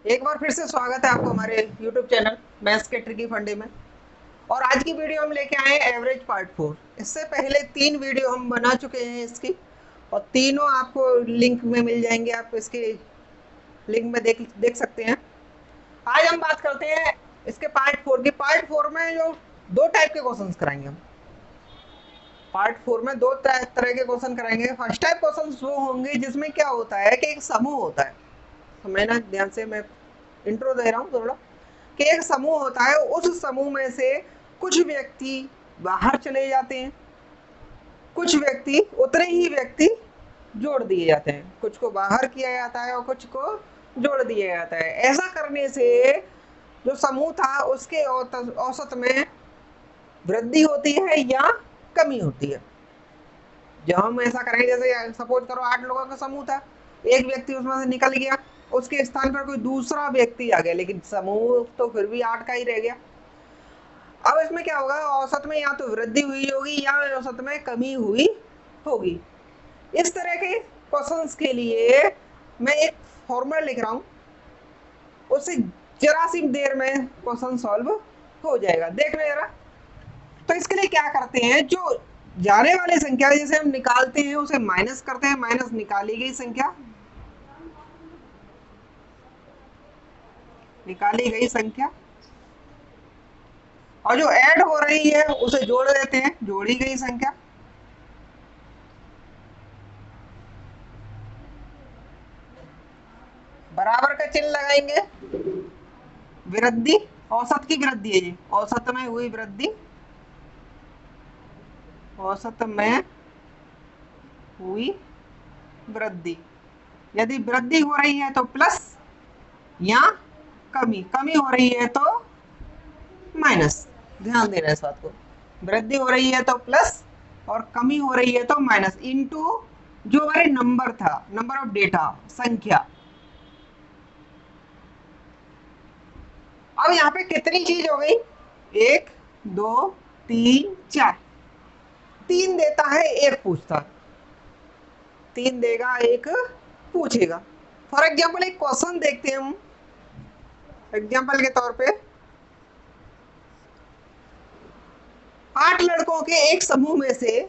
एक बार फिर से स्वागत है आपको हमारे YouTube चैनल मैथ्स के ट्रिकी फंडे में। और आज की वीडियो हम लेके आए हैं एवरेज पार्ट 4। इससे पहले 3 वीडियो हम बना चुके हैं इसकी, और तीनों आपको लिंक में मिल जाएंगे। आप इसके लिंक में देख देख सकते हैं। आज हम बात करते हैं इसके पार्ट 4 की। पार्ट 4 में जो दो टाइप के क्वेश्चंस कराएंगे हम। पार्ट 4 में दो तरह के क्वेश्चन कराएंगे। फर्स्ट टाइप क्वेश्चंस वो होंगे जिसमें क्या होता है कि एक समूह होता है। समझना ध्यान से, मैं इंट्रो दे रहा हूँ थोड़ा। कि एक समूह होता है, उस समूह में से कुछ व्यक्ति बाहर चले जाते हैं, कुछ व्यक्ति उतने ही व्यक्ति जोड़ दिए जाते हैं। कुछ को बाहर किया जाता है और कुछ को जोड़ दिया जाता है। ऐसा करने से जो समूह था उसके औसत में वृद्धि होती है या कमी होती है। जब हम ऐसा करेंगे, जैसे सपोज करो 8 लोगों का समूह था, एक व्यक्ति उसमें से निकल गया, उसके स्थान पर कोई दूसरा व्यक्ति आ गया, लेकिन समूह तो फिर भी 8 का ही रह गया। अब इसमें क्या होगा, औसत में या तो वृद्धि हुई होगी या औसत में कमी हुई होगी। इस तरह के क्वेश्चंस के लिए मैं एक फॉर्मूला लिख रहा हूं, उससे जरा सी देर में क्वेश्चन सॉल्व हो जाएगा। देख लो जरा। तो इसके लिए क्या करते हैं, जो जाने वाली संख्या जिसे हम निकालते हैं उसे माइनस करते हैं। माइनस निकाली गई संख्या, निकाली गई संख्या, और जो ऐड हो रही है उसे जोड़ देते हैं, जोड़ी गई संख्या। बराबर का चिन्ह लगाएंगे। वृद्धि, औसत की वृद्धि है जी, औसत में हुई वृद्धि, औसत में हुई वृद्धि। यदि वृद्धि हो रही है तो प्लस, या कमी कमी हो रही है तो माइनस। ध्यान देना इस बात को। वृद्धि हो रही है तो प्लस और कमी हो रही है तो माइनस, इनटू जो हमारे नंबर था, नंबर ऑफ डेटा, संख्या। अब यहाँ पे कितनी चीज हो गई, 1 2 3 4। 3 देता है, 1 पूछता है। 3 देगा, 1 पूछेगा। फॉर एग्जाम्पल एक क्वेश्चन देखते हैं हम एग्जाम्पल के तौर पे। 8 लड़कों के एक समूह में से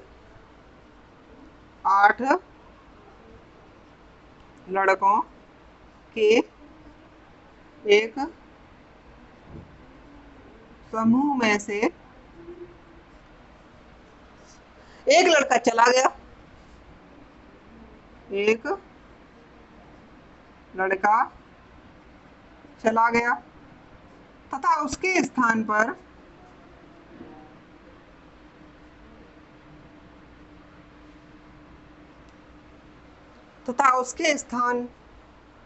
8 लड़कों के एक समूह में से एक लड़का चला गया। एक लड़का चला गया तथा उसके स्थान पर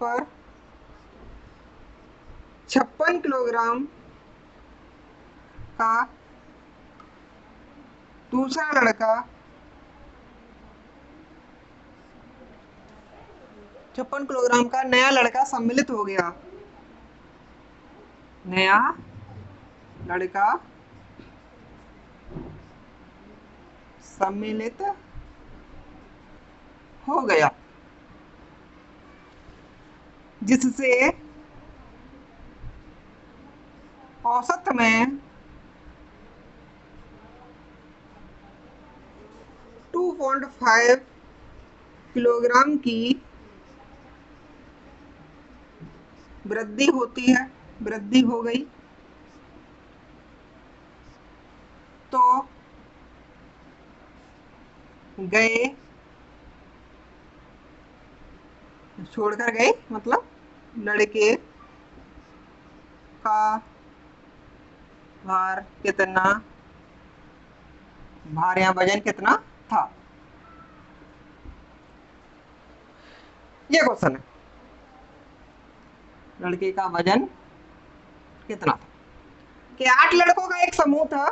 पर 56 किलोग्राम का दूसरा लड़का, 56 किलोग्राम का नया लड़का सम्मिलित हो गया। नया लड़का सम्मिलित हो गया, जिससे औसत में 2.5 किलोग्राम की वृद्धि होती है, वृद्धि हो गई। तो गए, छोड़कर गए मतलब लड़के का भार कितना, भार या वजन कितना था। ये क्वेश्चन है, लड़के का वजन कितना था। कि 8 लड़कों का एक समूह था,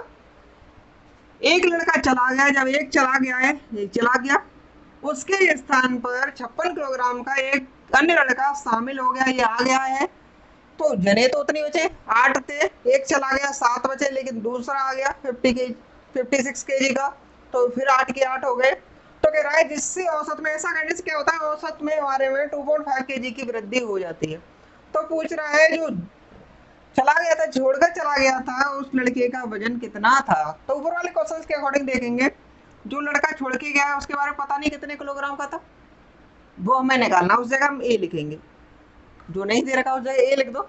एक लड़का चला गया। जब एक चला गया है, एक चला गया, उसके स्थान पर 56 किलोग्राम का एक अन्य लड़का शामिल हो गया, ये आ गया है। तो जने तो उतनी बचे, 8 थे, एक चला गया, 7 बचे, लेकिन दूसरा आ गया 56 केजी का, तो फिर 8 के 8 हो गए। तो कह रहा है जिससे औसत में, ऐसा करने से क्या होता है, औसत में हमारे में 2.5 केजी की वृद्धि हो जाती है। तो पूछ रहा है जो चला गया था, छोड़कर चला गया था, उस लड़के का वजन कितना था। तो ऊपर वाले क्वेश्चंस के अकॉर्डिंग देखेंगे, जो लड़का छोड़ के गया है उसके बारे में पता नहीं कितने किलोग्राम का था, वो हमें निकालना। उस जगह हम ए लिखेंगे, जो नहीं दे रखा उस जगह ए लिख दो।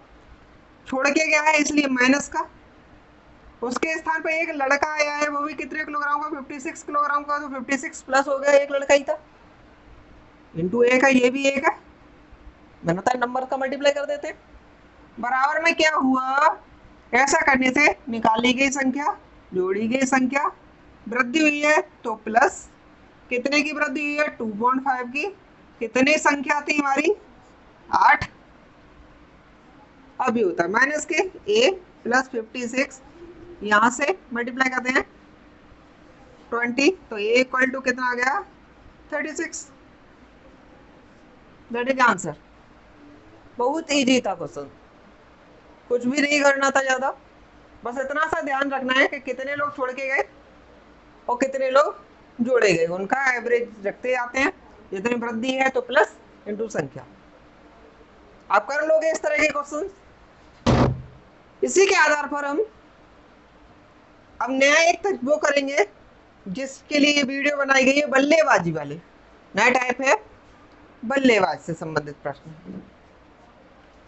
छोड़ के गया है इसलिए माइनस का, उसके स्थान पर एक लड़का आया है, वो भी कितने किलोग्राम का, 56 किलोग्राम का, तो 56 प्लस हो गया, एक लड़का ही था, इंटू ए का, ये भी एक है, मैंने बताया नंबर का मल्टीप्लाई कर देते। बराबर में क्या हुआ, ऐसा करने से निकाली गई संख्या जोड़ी गई संख्या वृद्धि हुई है, तो प्लस कितने की वृद्धि हुई है, 2.5 की। कितनी संख्या थी हमारी, 8। अभी होता है माइनस के a प्लस 56, यहां से मल्टीप्लाई करते हैं 20, तो a इक्वल टू कितना आ गया, 36। That is answer. बहुत इजी था क्वेश्चन, कुछ भी नहीं करना था ज्यादा, बस इतना सा ध्यान रखना है कि कितने लोग छोड़ के गए और कितने लोग जोड़े गए, उनका एवरेज रखते जाते हैं, जितनी वृद्धि है तो प्लस इंटू संख्या। आप कर लोगे इस तरह के क्वेश्चन। इसी के आधार पर हम अब नया एक वो करेंगे, जिसके लिए ये वीडियो बनाई गई है, बल्लेबाजी वाले। नया टाइप है बल्लेबाज से संबंधित प्रश्न।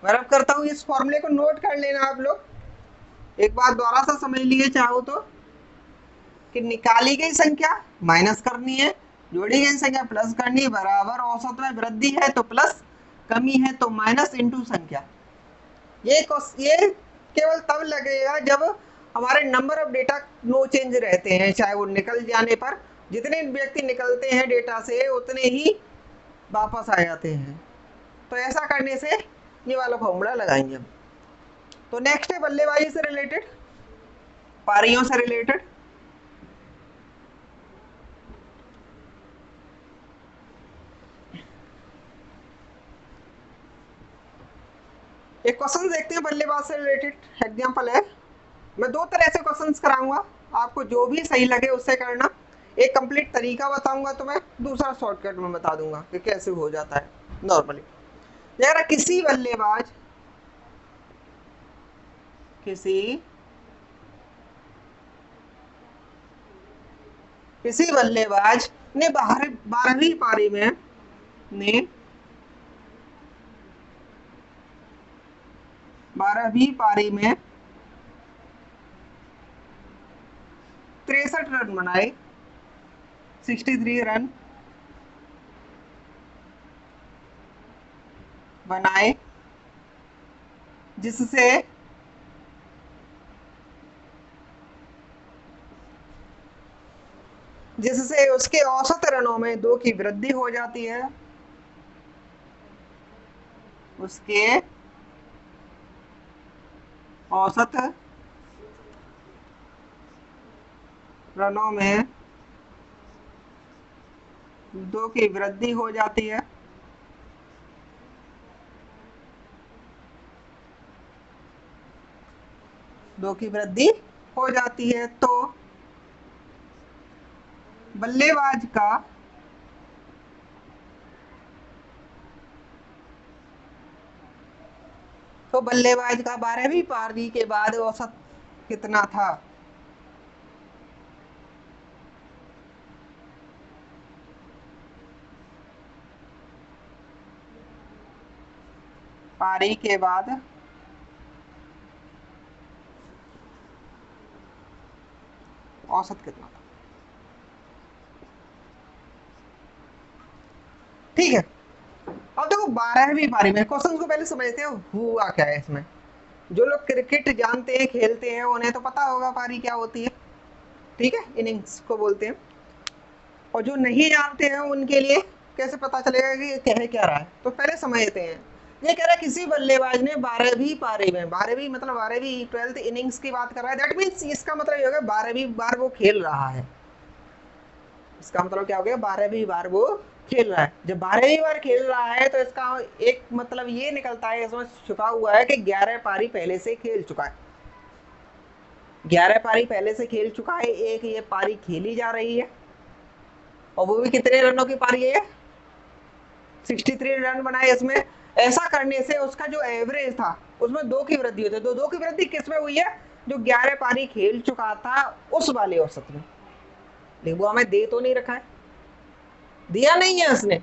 मैं अब करता हूं, इस फॉर्मूले को नोट कर लेना आप लोग, एक बार दोबारा सा समझ लिए चाहो तो, कि निकाली गई संख्या माइनस करनी है, जोड़ी गई संख्या प्लस करनी है, बराबर औसत में वृद्धि है तो प्लस, कमी है तो माइनस, इंटू संख्या। ये केवल तब लगेगा जब हमारे number of data no change रहते हैं, चाहे वो निकल जाने पर, जितने व्यक्ति निकलते हैं डेटा से उतने ही वापस आ जाते हैं। तो ऐसा करने से ये वाला फॉर्मूला लगाएंगे हम। तो नेक्स्ट है बल्लेबाजी से रिलेटेड, पारियों से रिलेटेड। एक क्वेश्चन देखते हैं बल्लेबाज से रिलेटेड, एग्जांपल है। मैं दो तरह से क्वेश्चंस कराऊंगा, आपको जो भी सही लगे उससे करना। एक कंप्लीट तरीका बताऊंगा तो मैं, दूसरा शॉर्टकट में बता दूंगा कि कैसे हो जाता है नॉर्मली। अगर किसी बल्लेबाज ने 12वीं पारी में 63 रन बनाए, 63 रन बनाए, जिससे उसके औसत रनों में 2 की वृद्धि हो जाती है, उसके औसत रनों में 2 की वृद्धि हो जाती है, तो बल्लेबाज का तो बल्लेबाज का 12वीं पारी के बाद औसत कितना था। पारी के बाद औसत कितना था, ठीक है। अब देखो 12वीं पारी में क्वेश्चन को पहले समझते हो हुआ क्या है इसमें। जो लोग क्रिकेट जानते हैं, खेलते हैं, उन्हें तो पता होगा पारी क्या होती है, ठीक है, इनिंग्स को बोलते हैं। और जो नहीं जानते हैं उनके लिए कैसे पता चलेगा कि कह क्या रहा है, तो पहले समझते हैं। ये कह रहा है किसी बल्लेबाज ने 12वीं पारी में, 12वीं मतलब 12वीं 12th इनिंग्स की बात कर रहा है, दैट मीन्स इसका मतलब ये होगा 12वीं बार वो खेल रहा है। इसका मतलब क्या हो गया, 12वीं बार वो खेल रहा है। जब 12वीं बार खेल रहा है तो इसका एक मतलब ये निकलता है, इसमें छुपा हुआ है कि 11 पारी पहले से खेल चुका है, 11 पारी पहले से खेल चुका है, एक ये पारी खेली जा रही है, और वो भी कितने रनों की पारी है, 63 रन बनाए इसमें। ऐसा करने से उसका जो एवरेज था उसमें 2 की वृद्धि होती है। तो 2 की वृद्धि किस में हुई है? जो 11 पारी खेल चुका था उस वाले औसत में। लेकिन वो हमें दे तो नहीं रखा है, दिया नहीं है उसने,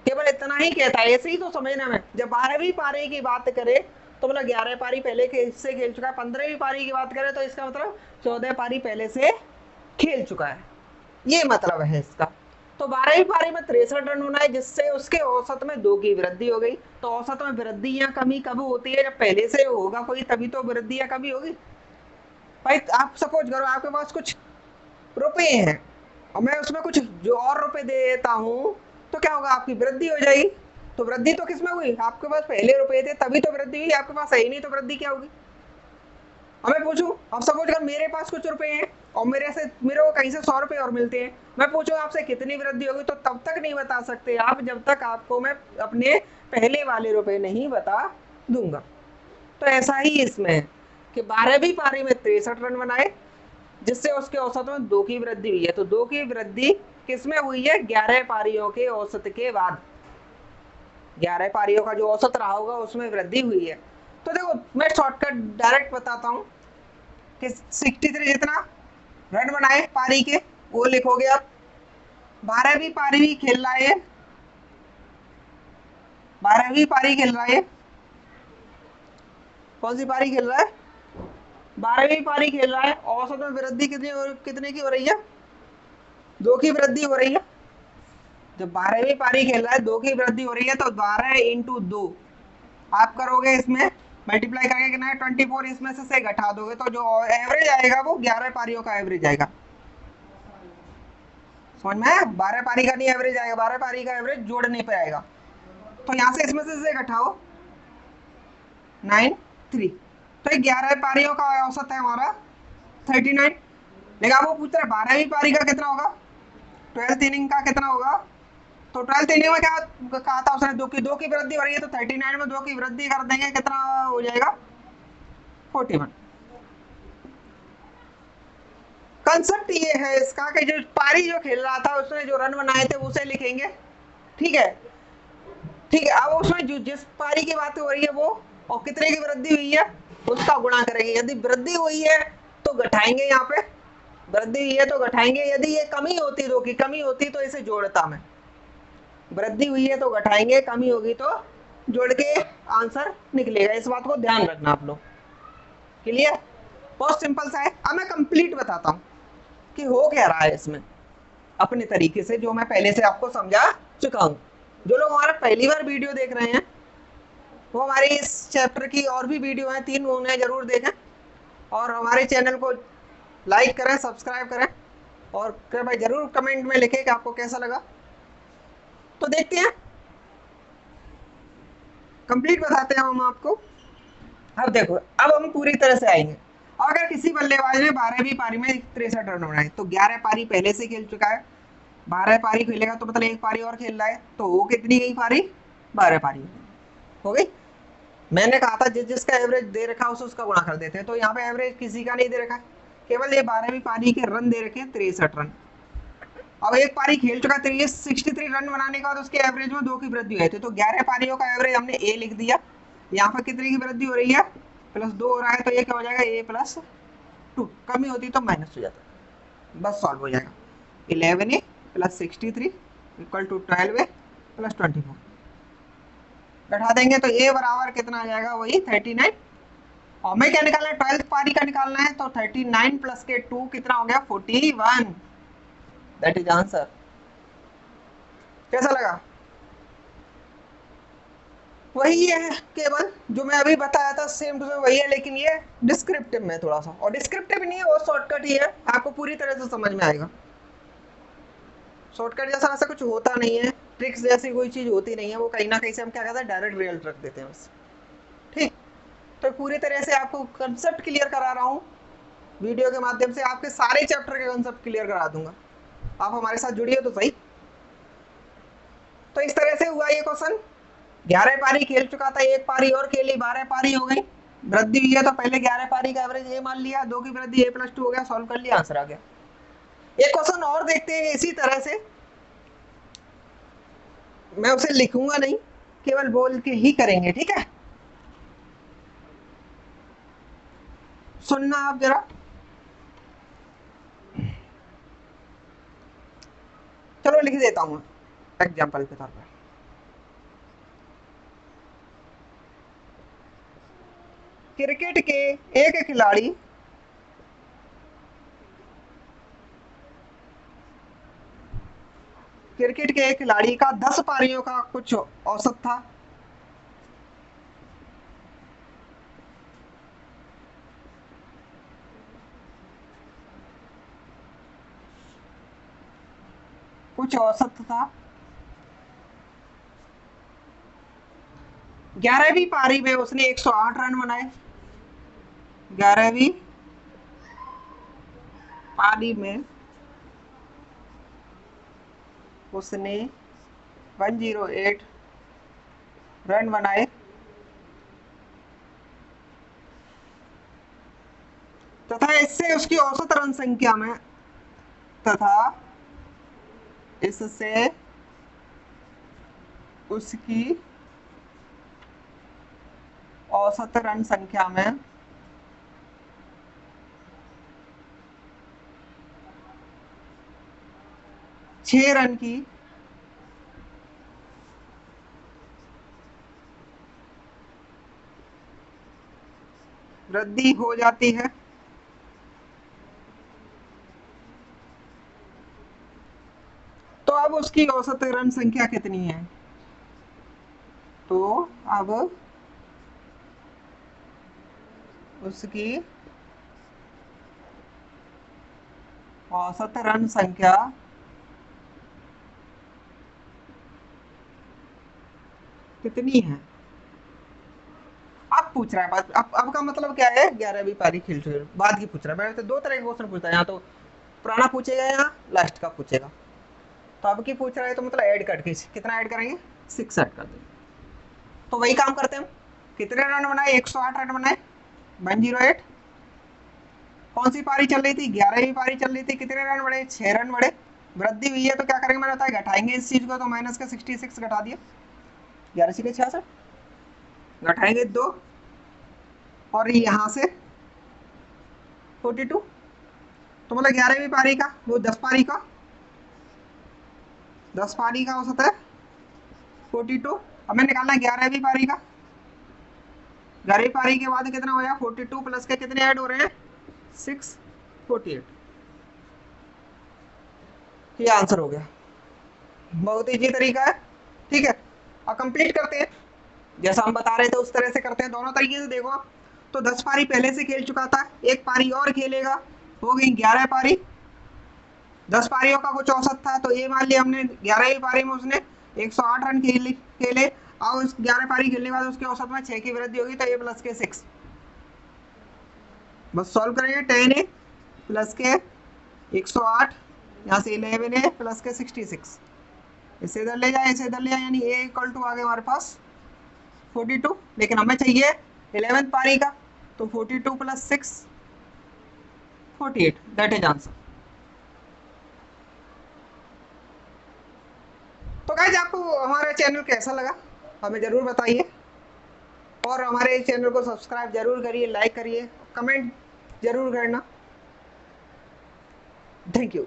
केवल इतना ही कहता है। ऐसे ही तो समझना में, जब 12वीं पारी की बात करें तो मतलब 11 पारी पहले से खेल चुका है। 15वीं पारी की बात करें तो इसका मतलब 14 पारी पहले से खेल चुका है, ये मतलब है इसका। तो 12वीं पारी में 63 रन बनाए, जिससे उसके औसत में 2 की वृद्धि हो गई। तो औसत में वृद्धि या कमी कब होती है? जब पहले से होगा कोई, तभी तो वृद्धि या कमी होगी। भाई आप सपोज करो आपके पास कुछ रुपए हैं और मैं उसमें कुछ जो और रुपए दे देता हूं, तो क्या होगा? आपकी वृद्धि हो जाएगी। तो वृद्धि तो किसमें हुई? आपके पास पहले रुपए थे तभी तो वृद्धि हुई, आपके पास है ही नहीं तो वृद्धि क्या होगी? अब मैं पूछूं, अब सपोज कर मेरे पास कुछ रुपए हैं और मेरे को कहीं से 100 रुपए और मिलते हैं, मैं पूछूं आपसे कितनी वृद्धि होगी, तो तब तक नहीं बता सकते आप जब तक आपको मैं अपने पहले वाले रुपए नहीं बता दूंगा। तो ऐसा ही इसमें है कि 12वीं पारी में 63 रन बनाए, जिससे उसके औसत में 2 की वृद्धि हुई है। तो 2 की वृद्धि किसमें हुई है? 11 पारियों के औसत के बाद। 11 पारियों का जो औसत रहा होगा उसमें वृद्धि हुई है। तो देखो मैं शॉर्टकट डायरेक्ट बताता हूं कि 63 जितना रन बनाए पारी के वो लिखोगे आप। 12वीं पारी भी खेल रहा है, 12वीं पारी खेल रहा है। कौन सी पारी खेल रहा है? 12वीं पारी खेल रहा है। औसत में वृद्धि कितने की हो रही है? 2 की वृद्धि हो रही है। जब 12वीं पारी खेल रहा है 2 की वृद्धि हो रही है, तो 12 इंटू 2 आप करोगे, इसमें मल्टीप्लाई करके कितना है? 24। इसमें से घटा दोगे तो जो एवरेज आएगा वो 11 पारियों का एवरेज आएगा। समझ में? 12 पारी का नहीं एवरेज आएगा, 12 पारी का एवरेज जोड़ने पे आएगा। तो यहां से इसमें से घटाओ 93। तो 11 पारियों का औसत है हमारा 39। लेकिन अब वो पूछ रहे 12वीं पारी का कितना होगा, 12th इनिंग का कितना होगा? तो 12th इनिंग में क्या कहा था उसने? 2 की वृद्धि हो रही है, तो 39 में 2 की वृद्धि कर देंगे, कितना हो जाएगा? 41। कंसेप्ट ये है इसका कि जो पारी जो खेल रहा था उसने जो रन बनाए थे उसे लिखेंगे, ठीक है। ठीक है, अब उसमें जो जिस पारी की बात हो रही है वो और कितने की वृद्धि हुई है उसका गुणा करेंगे। यदि वृद्धि हुई है तो घटाएंगे, यहाँ पे वृद्धि हुई है तो घटाएंगे। यदि ये कमी होती, 2 की कमी होती तो इसे जोड़ता मैं। वृद्धि हुई है तो घटाएंगे, कमी होगी तो जोड़ के आंसर निकलेगा। इस बात को ध्यान रखना आप लोग। क्लियर? बहुत सिंपल सा है। अब मैं कंप्लीट बताता हूँ कि हो क्या रहा है इसमें अपने तरीके से, जो मैं पहले से आपको समझा चुका हूँ। जो लोग हमारा पहली बार वीडियो देख रहे हैं वो हमारी इस चैप्टर की और भी वीडियो है 3, उन्हें जरूर देखें और हमारे चैनल को लाइक करें, सब्सक्राइब करें और भाई जरूर कमेंट में लिखें कि आपको कैसा लगा। तो देखते हैं, कंप्लीट बताते हैं हम आपको। अब देखो, अब हम पूरी तरह से आएंगे। अगर किसी बल्लेबाज ने 12वीं पारी में 63 रन बनाए, तो 11 पारी पहले से खेल चुका है, 12 पारी खेलेगा तो मतलब एक पारी और खेल रहा है, तो वो कितनी गई पारी? 12 पारी हो गई। मैंने कहा था जिसका एवरेज दे रखा उसे उसका गुणा कर देते हैं, तो यहाँ पे एवरेज किसी का नहीं दे रखा, केवल ये 12वीं पारी के रन दे रखे हैं 63 रन। अब एक पारी खेल चुका 63 रन बनाने के बाद उसके एवरेज में 2 की वृद्धि हुई थी, तो 11 पारियों का एवरेज हमने ए लिख दिया। यहाँ पर कितने की वृद्धि हो रही है? +2 हो रहा है, तो ये क्या हो जाएगा? A+2। कमी होती तो माइनस हो जाता, बस सॉल्व हो जाएगा। 11A + 63 = 12A + 24 बैठा देंगे तो A बराबर कितना आ जाएगा? वही 39। और हमें क्या निकालना है? 12th पारी का निकालना है, तो 39 + के 2 कितना हो गया? 41। That is answer. कैसा लगा? वही है, केवल जो मैं अभी बताया था सेम टू सेम वही है, लेकिन ये डिस्क्रिप्टिव में थोड़ा सा, और डिस्क्रिप्टिव नहीं है वो शॉर्टकट ही है, आपको पूरी तरह से समझ में आएगा। शॉर्टकट जैसा वैसा कुछ होता नहीं है, ट्रिक्स जैसी कोई चीज होती नहीं है, वो कहीं ना कहीं से हम क्या कहते हैं डायरेक्ट रिजल्ट रख देते हैं बस। ठीक, तो पूरी तरह से आपको कंसेप्ट क्लियर करा रहा हूँ वीडियो के माध्यम से, आपके सारे चैप्टर के कंसेप्ट क्लियर करा दूंगा। आप हमारे साथ जुड़िए तो सही। तो इस तरह से हुआ ये क्वेश्चन। 11 पारी खेल चुका था, एक पारी और खेली, 12 पारी हो गई, वृद्धि हुई है तो पहले 11 पारी का एवरेज ए मान लिया, 2 की वृद्धि A+2 हो गया, सॉल्व कर लिया, आंसर आ गया। एक क्वेश्चन और देखते हैं इसी तरह से, मैं उसे लिखूंगा नहीं केवल बोल के ही करेंगे, ठीक है? सुनना आप जरा। चलो लिख देता हूं एग्जाम्पल के तौर पर। क्रिकेट के एक खिलाड़ी का 10 पारियों का कुछ औसत था। कुछ औसत था। 11वीं पारी में उसने 108 रन बनाए। 11वीं पारी में उसने 108 रन बनाए। तथा इससे उसकी औसत रन संख्या में उसकी औसत रन संख्या में 6 रन की वृद्धि हो जाती है। तो अब उसकी औसत रन संख्या कितनी है? तो अब उसकी औसत रन संख्या कितनी है? अब पूछ रहा है बात। अब का मतलब क्या है? 11वीं पारी खेल चुके बाद की पूछ रहा है। मैं तो दो तरह के क्वेश्चन पूछता है, यहाँ तो पुराना पूछेगा, यहाँ लास्ट का पूछेगा। तो अब की पूछ रहा है तो मतलब ऐड करके कितना ऐड करेंगे? 6 ऐड कर देंगे। तो वही काम करते हैं हम। कितने रन बनाए? 108 रन बनाए। 108। कौन सी पारी चल रही थी? 11वीं पारी चल रही थी। कितने रन बढ़े? 6 रन बढ़े। वृद्धि हुई है तो क्या करेंगे? मैंने बताया घटाएंगे इस चीज को, तो माइनस का 66 घटा दिया। 11 से 66 घटाएंगे 2, और यहां से 42। तो मतलब 11वीं पारी का, वो 10 पारी का, 10 पारी का औसत है 42। हमें निकालना है 11वीं पारी का। 11वीं पारी के बाद कितना हो जाएगा? 42 प्लस के कितने ऐड हो रहे हैं? 6, 48। ये आंसर हो गया। बहुत इजी तरीका है, ठीक है? अब कंप्लीट करते हैं, जैसा हम बता रहे थे उस तरह से करते हैं। दोनों तरीके से देखो आप। तो 10 पारी पहले से खेल चुका था, एक पारी और खेलेगा, हो गई 11 पारी। 10 पारियों का कुछ औसत था, तो ये मान लिया हमने 11वीं पारी में उसने 108 रन खेले। और उस 11 पारी खेलने के बाद उसके औसत में 6 की वृद्धि होगी, तो ए प्लस के 6। बस सॉल्व करेंगे। 10 ए प्लस के 108, यहाँ से 11 ए प्लस के 66, इसे इधर ले जाए, इसे इधर ले जाए, यानी ए इक्वल टू आ गया हमारे पास 42। लेकिन हमें चाहिए 11th पारी का, तो 42 प्लस 6 48, दैट इज आंसर। तो गाइस आपको हमारा चैनल कैसा लगा हमें जरूर बताइए, और हमारे चैनल को सब्सक्राइब जरूर करिए, लाइक करिए, कमेंट जरूर करना। Thank you.